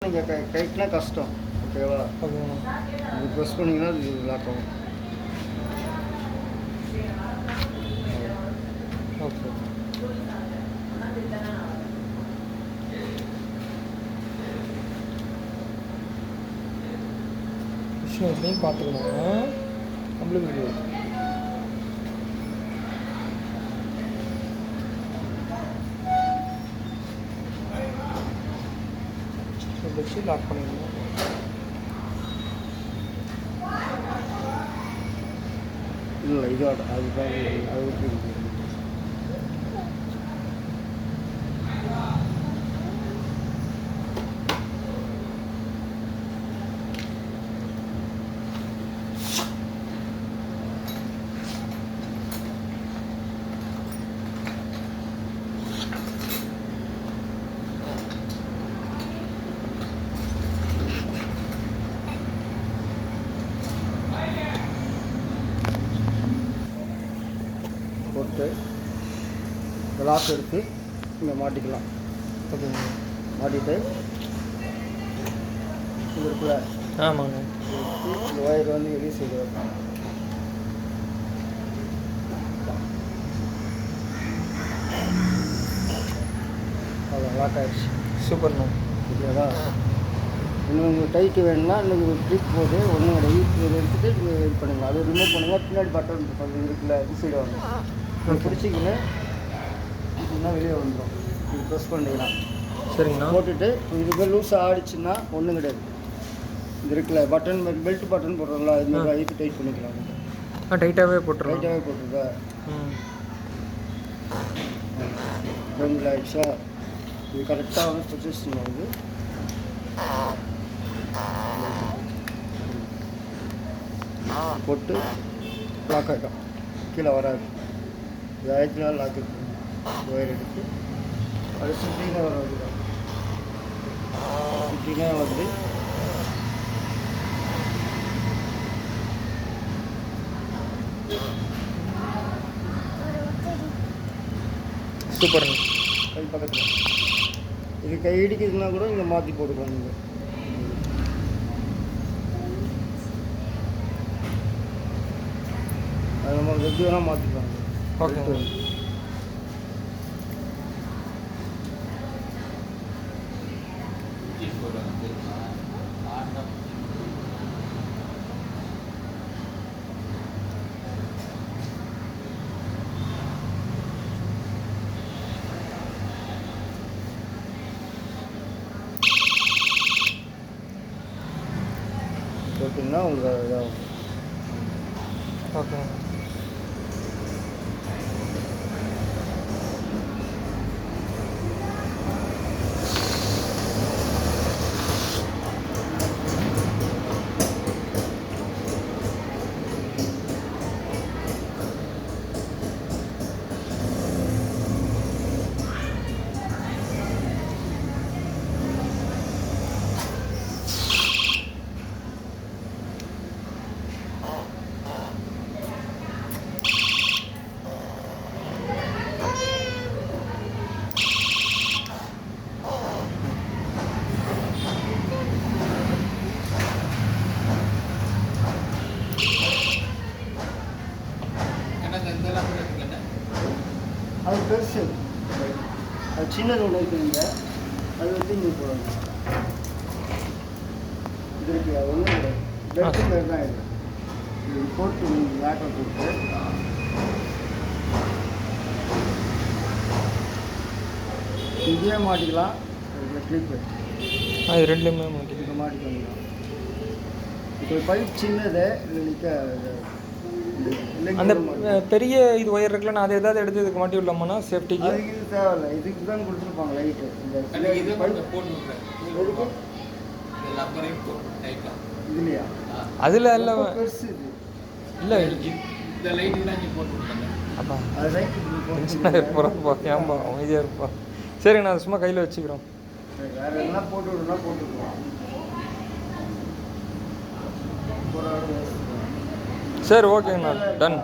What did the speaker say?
நீங்கள் கைட்னா கஷ்டம். ஓகேவா? ஓகேங்கண்ணா. இது ப்ரெஸ் பண்ணிங்கன்னா இது லாக் ஆகும். ஓகே. விஷயம் எப்படின்னு பார்த்துக்கணும். நம்மளுக்கு வச்சு லாக் பண்ணிடணும். இல்லை இதோட அதுதான் அது விட்டு போட்டு லாக் எடுத்து இங்கே மாட்டிக்கலாம். ஓகேங்க. மாட்டிட்டு இது இருக்குல்ல, ஆமாங்க, இந்த ஒயர் வந்து வெளியே சைடு வரும். அதான் லாக் ஆகிடுச்சு. சூப்பர்ண்ணா. ஓகேவா? இன்னும் உங்களுக்கு டைட்டு வேணும்னா இன்னைக்கு ஒரு ட்ரிக் போட்டு ஒன்றும் கிடையாது. இதை எடுத்துகிட்டு நீங்கள் இது பண்ணுங்கள். அதை ரிமூவ் பண்ணுங்கள். பின்னாடி பட்டன் அது இருக்குல்ல, இது சைடு வாங்க. இது பிடிச்சிக்கின்னு இதுனா வெளியே வந்துடும். இது ப்ரெஸ் பண்ணிங்கன்னா சரிங்கண்ணா. போட்டுட்டு இதுக்கு லூஸாக ஆடிச்சுன்னா ஒன்றும் கிடையாது. இது இருக்குல்ல பட்டன், பெல்ட் பட்டன் போடுறோம்ல, அது மாதிரி ஐக்கு டைட் பண்ணிக்கலாம். டைட்டாகவே போட்டுருவோம். டைட்டாகவே போட்டுருக்கா. கொஞ்சம் ஆயிடுச்சா? இது கரெக்டாக வந்து பொசிஷன் வந்து போட்டு லாக் ஆகிடும். கீழே வராது. இது ஆயிடுச்சுனா லாக் இருக்கு. ஒயர் எடுத்து அது சுற்றினே வராது. சுற்றினே வந்து சூப்பருங்க. கை பக்கத்தில் இது கை இடிக்குதுன்னா கூட இங்கே மாற்றி போட்டுக்கலாம். நீங்கள் அது நம்ம எப்படி வேணால் மாற்றிக்கலாம். ஓகே. போட்டிங்கன்னா உங்களுக்கு இதாகும். ஓகே. அது பெருசு, அது சின்னது ஒன்று இருக்குங்க. அது வந்து இங்கே போடணும். இது இருக்கு, அது ஒன்றும் கிடையாது. பெல்ட்டு மாரி தான் இது. இது போட்டு நீங்கள் லாக்கை போட்டு இங்கேயே மாட்டிக்கலாம். இதில் கிளிப்பு அது ரெண்டுமே மாட்டிக்கலாம். இப்போ மாட்டிக்கலாம். இப்போ பைப் சின்னது இதில் நிற்க. அந்த பெரிய இது ஒயர் இருக்குல்ல, நான் அதை ஏதாவது எடுத்து இதுக்கு மாட்டி விடலாமாண்ணா சேஃப்டிக்கு? அதுக்கு இது தேவையில்லை. இதுக்கு தான் கொடுத்துருப்பாங்க லைட்டு. இதுலையா? அதில் இல்லை பெருசு இது இல்லை. இந்த லைட்டு தான் இங்கே போட்டு விட்டாங்க. அப்பா அது லைட்டு டென்ஷனாக இருப்பா. ஏன்பா அமைதியாக இருப்பா. சரிங்க, நான் சும்மா கையில் வச்சுக்கிறோம். வேறு எதுனா போட்டு விடணும்னா போட்டுக்கலாம். சரி, ஓகேங்கண்ணா, டன்.